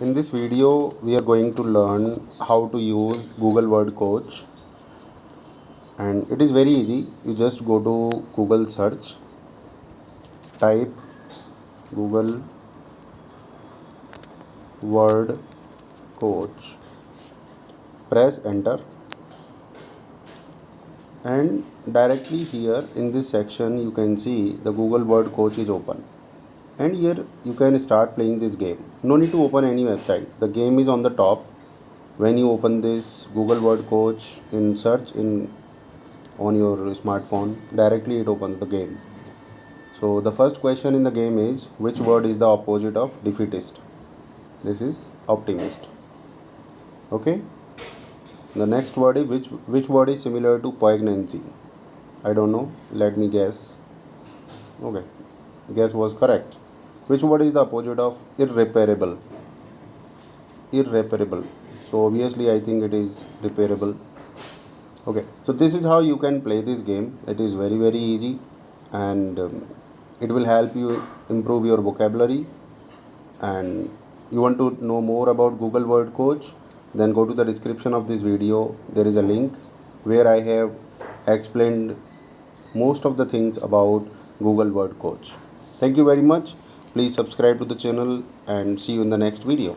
In this video, we are going to learn how to use Google Word Coach, and it is very easy. You just go to Google search, type Google Word Coach, press enter, and directly here in this section you can see the Google Word Coach is open. And here you can start playing this game. No need to open any website. The game is on the top. When you open this Google Word Coach in search in on your smartphone, directly it opens the game. So the first question in the game is, which word is the opposite of defeatist? This is optimist. Okay. The next word is, which word is similar to poignancy? I don't know. Let me guess. Okay. Guess was correct. Which word is the opposite of irreparable? Irreparable. So obviously I think it is repairable. Okay, so this is how you can play this game. It is very easy, and it will help you improve your vocabulary. And you want to know more about Google Word Coach, then go to the description of this video. There is a link where I have explained most of the things about Google Word Coach. Thank you very much. Please subscribe to the channel and see you in the next video.